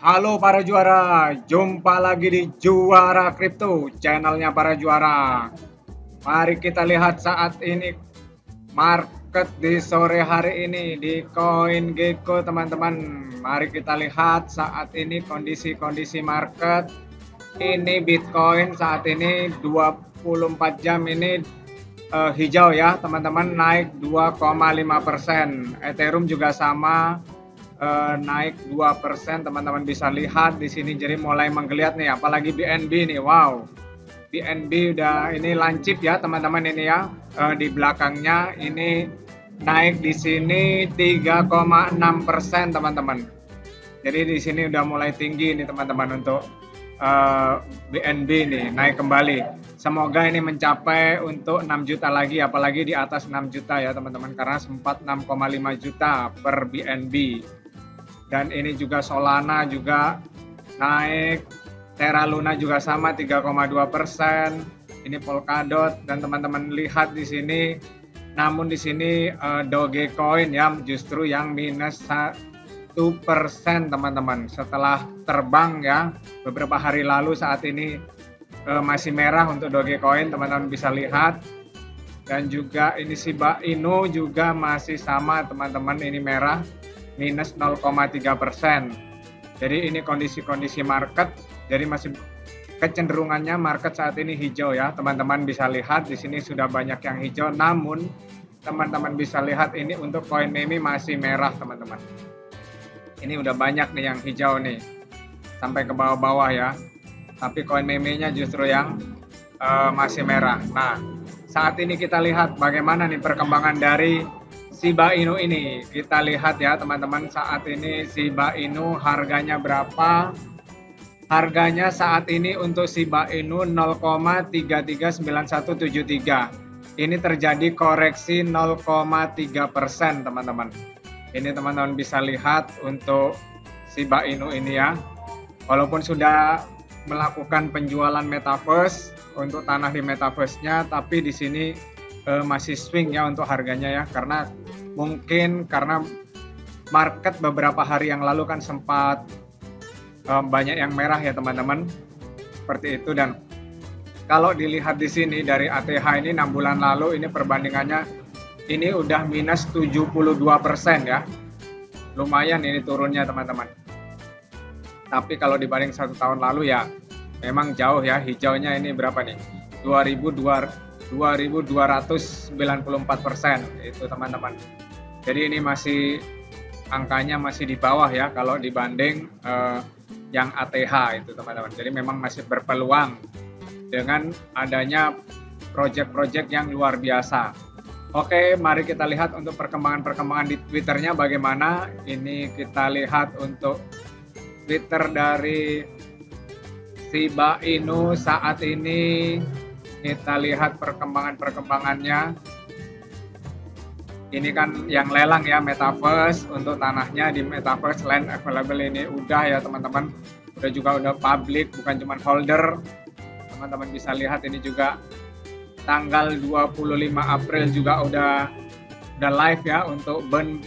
Halo para juara, jumpa lagi di Juara Kripto, channelnya para juara. Mari kita lihat saat ini market di sore hari ini di CoinGecko teman-teman. Mari kita lihat saat ini kondisi market. Ini Bitcoin saat ini 24 jam ini hijau ya teman-teman, naik 2,5%. Ethereum juga sama, naik 2%. Teman-teman bisa lihat di sini, jadi mulai menggeliat nih, apalagi BNB nih. Wow, BNB udah ini lancip ya teman-teman ini ya. Di belakangnya ini naik di sini 3,6% teman-teman. Jadi di sini udah mulai tinggi nih teman-teman untuk BNB nih, naik kembali. Semoga ini mencapai untuk 6 juta lagi, apalagi di atas 6 juta ya teman-teman, karena sempat 6,5 juta per BNB. Dan ini juga Solana juga naik, Terra Luna juga sama 3,2%. Ini Polkadot, dan teman-teman lihat di sini. Namun di sini Dogecoin ya justru yang minus 1% teman-teman, setelah terbang ya beberapa hari lalu. Saat ini masih merah untuk Dogecoin, teman-teman bisa lihat. Dan juga ini Shiba Inu juga masih sama teman-teman, ini merah, minus 0,3%. Jadi ini kondisi market. Jadi masih kecenderungannya market saat ini hijau ya teman-teman bisa lihat. Di sini sudah banyak yang hijau, namun teman-teman bisa lihat ini untuk koin meme masih merah teman-teman. Ini udah banyak nih yang hijau nih sampai ke bawah-bawah ya, tapi koin meme-nya justru yang masih merah. Nah, saat ini kita lihat bagaimana nih perkembangan dari Shiba Inu ini. Kita lihat ya teman-teman, saat ini Shiba Inu harganya berapa? Harganya saat ini untuk Shiba Inu 0,339173. Ini terjadi koreksi 0,3% teman-teman. Ini teman-teman bisa lihat untuk Shiba Inu ini ya. Walaupun sudah melakukan penjualan metaverse untuk tanah di metaverse-nya, tapi di sini masih swing ya untuk harganya ya, karena mungkin karena market beberapa hari yang lalu kan sempat banyak yang merah ya teman-teman, seperti itu. Dan kalau dilihat di sini dari ATH ini 6 bulan lalu, ini perbandingannya ini udah minus 72% ya, lumayan ini turunnya teman-teman. Tapi kalau dibanding 1 tahun lalu ya memang jauh ya. Hijaunya ini berapa nih, 2294% itu teman-teman. Jadi ini masih angkanya masih di bawah ya kalau dibanding yang ATH itu teman-teman. Jadi memang masih berpeluang dengan adanya project-project yang luar biasa. Oke, mari kita lihat untuk perkembangan di Twitternya bagaimana. Ini kita lihat untuk Twitter dari Shiba Inu saat ini. Kita lihat perkembangannya. Ini kan yang lelang ya, metaverse, untuk tanahnya di metaverse land available ini udah ya teman-teman. Udah public, bukan cuma holder. Teman-teman bisa lihat ini juga tanggal 25 April juga udah live ya untuk burn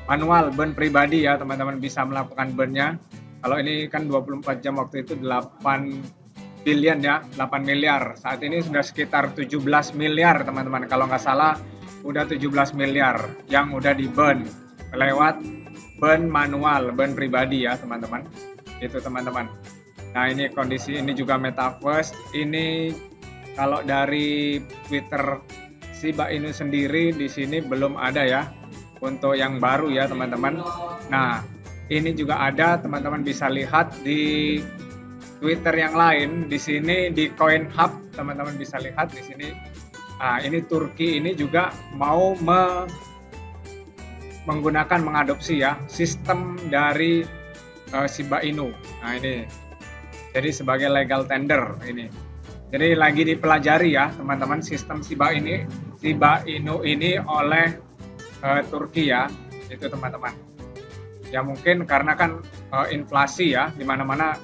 manual, burn pribadi ya teman-teman, bisa melakukan burnnya. Kalau ini kan 24 jam, waktu itu 8 billion ya, 8 miliar. Saat ini sudah sekitar 17 miliar teman-teman, kalau nggak salah udah 17 miliar yang udah di burn lewat burn manual, burn pribadi ya teman-teman. Itu teman-teman. Nah ini kondisi ini juga metaverse. Ini kalau dari Twitter Shiba Inu sendiri di sini belum ada ya untuk yang baru ya teman-teman. Nah ini juga ada, teman-teman bisa lihat di Twitter yang lain. Di sini di Coin Hub teman-teman bisa lihat di sini. Nah, ini Turki ini juga mau mengadopsi ya sistem dari Shiba Inu. Nah ini jadi sebagai legal tender ini. Jadi lagi dipelajari ya teman-teman sistem Shiba Inu ini oleh Turki ya, itu teman-teman. Ya mungkin karena kan inflasi ya, di mana-mana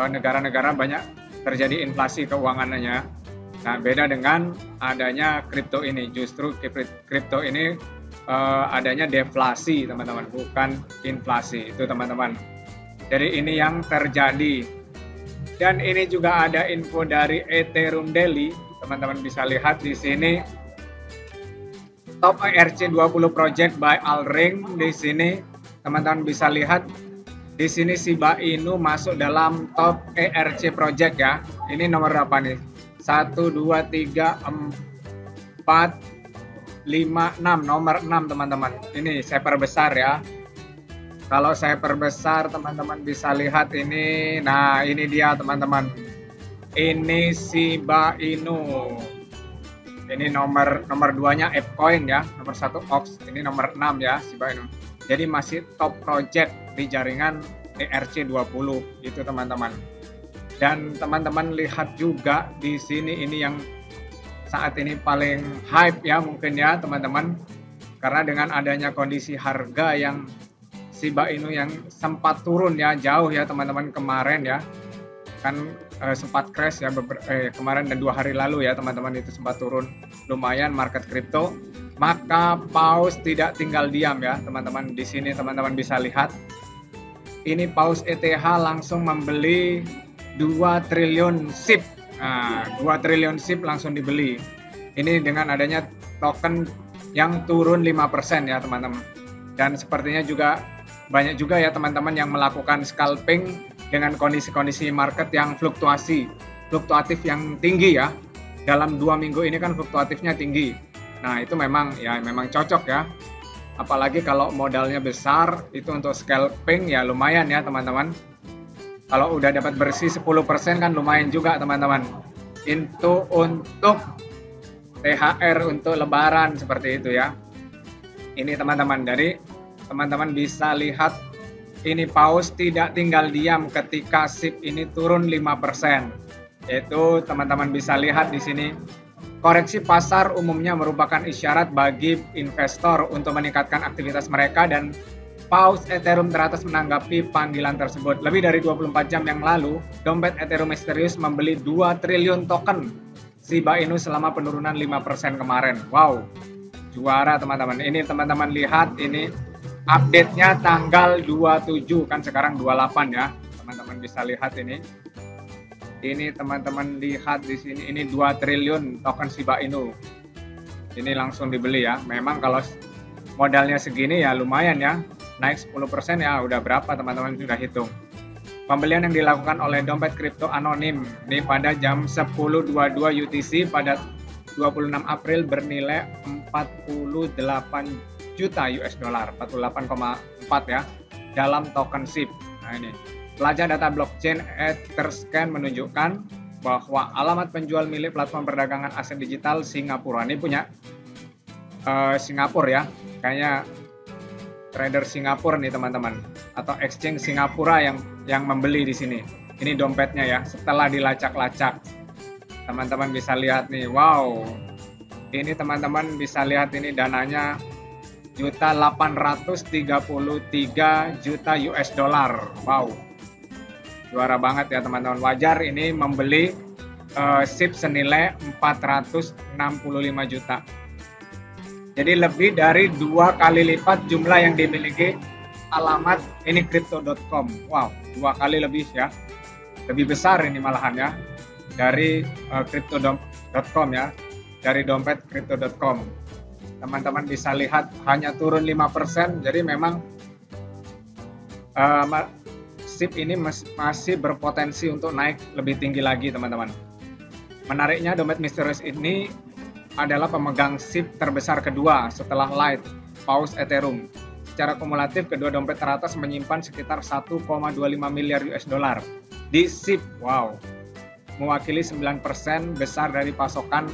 negara-negara banyak terjadi inflasi keuangannya. Nah beda dengan adanya kripto ini, justru kripto ini adanya deflasi teman-teman, bukan inflasi, itu teman-teman. Jadi ini yang terjadi. Dan ini juga ada info dari Ethereum Daily. Teman-teman bisa lihat di sini top ERC20 project by Alring. Di sini teman-teman bisa lihat di sini Shiba Inu masuk dalam top ERC project ya. Ini nomor berapa nih? 1 2 3 4 5 6, nomor 6 teman-teman. Ini saya perbesar ya. Kalau saya perbesar teman-teman bisa lihat ini. Nah, ini dia teman-teman. Ini Shiba Inu. Ini nomor 2-nya ApeCoin ya, nomor 1 OX. Ini nomor 6 ya Shiba Inu. Jadi masih top project di jaringan ERC20 itu teman-teman. Dan teman-teman lihat juga di sini ini yang saat ini paling hype ya mungkin ya teman-teman. Karena dengan adanya kondisi harga yang Shiba Inu yang sempat turun ya jauh ya teman-teman kemarin ya. Kan sempat crash ya kemarin dan 2 hari lalu ya teman-teman, itu sempat turun lumayan market kripto. Maka Paus tidak tinggal diam ya teman-teman. Di sini teman-teman bisa lihat ini Paus ETH langsung membeli 2 triliun SIP. Nah, 2 triliun SIP langsung dibeli. Ini dengan adanya token yang turun 5% ya teman-teman. Dan sepertinya juga banyak juga ya teman-teman yang melakukan scalping dengan kondisi-kondisi market yang fluktuatif yang tinggi ya. Dalam 2 minggu ini kan fluktuatifnya tinggi. Nah, itu memang cocok ya. Apalagi kalau modalnya besar, itu untuk scalping ya lumayan ya teman-teman. Kalau udah dapat bersih 10% kan lumayan juga teman-teman. Itu untuk THR untuk lebaran seperti itu ya. Ini teman-teman, dari teman-teman bisa lihat ini Paus tidak tinggal diam ketika SIP ini turun 5%. Itu teman-teman bisa lihat di sini. Koreksi pasar umumnya merupakan isyarat bagi investor untuk meningkatkan aktivitas mereka, dan Paus Ethereum teratas menanggapi panggilan tersebut. Lebih dari 24 jam yang lalu, dompet Ethereum misterius membeli 2 triliun token Shiba Inu selama penurunan 5% kemarin. Wow, juara teman-teman. Ini teman-teman lihat ini update-nya tanggal 27, kan sekarang 28 ya. Teman-teman bisa lihat ini. Ini teman-teman lihat di sini, ini 2 triliun token Shiba Inu. Ini langsung dibeli ya. Memang kalau modalnya segini ya lumayan ya. Naik 10% ya udah berapa teman-teman sudah hitung. Pembelian yang dilakukan oleh dompet kripto anonim ini pada jam 10.22 UTC pada 26 April bernilai 48 juta US dollar, 48,4 ya, dalam token SIP. Nah ini, pelajar data blockchain Etherscan menunjukkan bahwa alamat penjual milik platform perdagangan aset digital Singapura. Ini punya Singapura ya, kayaknya trader Singapura nih teman-teman, atau exchange Singapura yang membeli di sini. Ini dompetnya ya, setelah dilacak-lacak. Teman-teman bisa lihat nih, wow. Ini teman-teman bisa lihat ini dananya 833 juta US dollar. Wow. Juara banget ya teman-teman. Wajar ini membeli SIP senilai 465 juta. Jadi lebih dari 2 kali lipat jumlah yang dimiliki alamat ini crypto.com. Wow, 2 kali lebih ya. Lebih besar ini malahan ya dari crypto.com ya, dari dompet crypto.com. Teman-teman bisa lihat hanya turun 5%. Jadi memang SIP ini masih berpotensi untuk naik lebih tinggi lagi teman-teman. Menariknya dompet misterius ini adalah pemegang SIP terbesar kedua setelah Lite, Paus Ethereum. Secara kumulatif kedua dompet teratas menyimpan sekitar 1,25 miliar US dollar di SIP. Wow. Mewakili 9% besar dari pasokan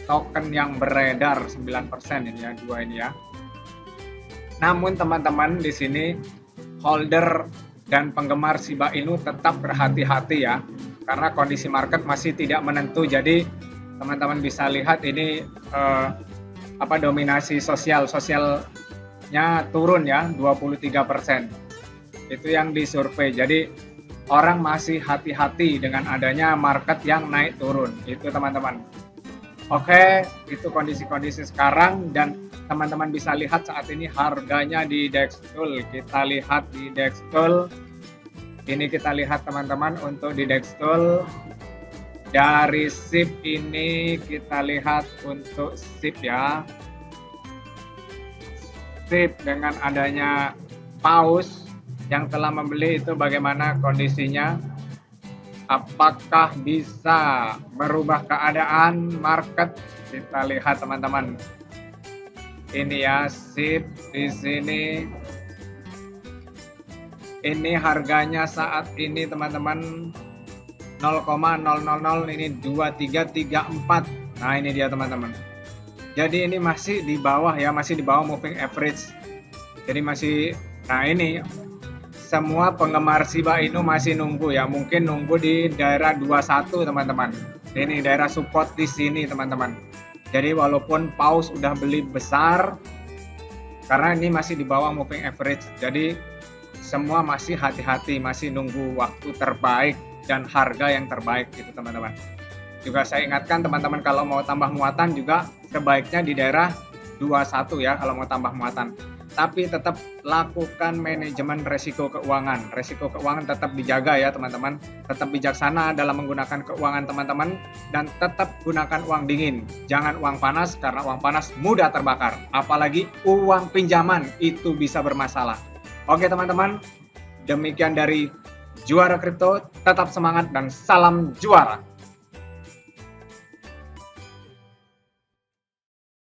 token yang beredar, 9% ini ya, 2 ini ya. Namun teman-teman di sini holder dan penggemar Shiba Inu tetap berhati-hati ya, karena kondisi market masih tidak menentu. Jadi teman-teman bisa lihat ini dominasi sosialnya turun ya, 23%. Itu yang disurvei. Jadi orang masih hati-hati dengan adanya market yang naik turun. Itu teman-teman. Oke, itu kondisi-kondisi sekarang, dan teman-teman bisa lihat saat ini harganya di Dextool. Kita lihat di Dextool. Ini kita lihat teman-teman untuk di Dextool. Dari SIP ini kita lihat untuk SIP ya. SIP dengan adanya paus yang telah membeli itu bagaimana kondisinya? Apakah bisa merubah keadaan market? Kita lihat teman-teman. Ini ya SIP di sini. Ini harganya saat ini teman-teman 0,000 ini 2334. Nah ini dia teman-teman. Jadi ini masih di bawah ya, masih di bawah moving average. Jadi masih, nah ini semua penggemar Shiba Inu masih nunggu ya, mungkin nunggu di daerah 21 teman-teman. Ini daerah support di sini teman-teman. Jadi walaupun paus udah beli besar, karena ini masih di bawah moving average. Jadi semua masih hati-hati, masih nunggu waktu terbaik dan harga yang terbaik gitu teman-teman. Juga saya ingatkan teman-teman kalau mau tambah muatan juga sebaiknya di daerah 21 ya kalau mau tambah muatan. Tapi tetap lakukan manajemen resiko keuangan. Resiko keuangan tetap dijaga ya teman-teman. Tetap bijaksana dalam menggunakan keuangan teman-teman dan tetap gunakan uang dingin. Jangan uang panas karena uang panas mudah terbakar. Apalagi uang pinjaman itu bisa bermasalah. Oke teman-teman, demikian dari Juara Kripto, tetap semangat dan salam juara.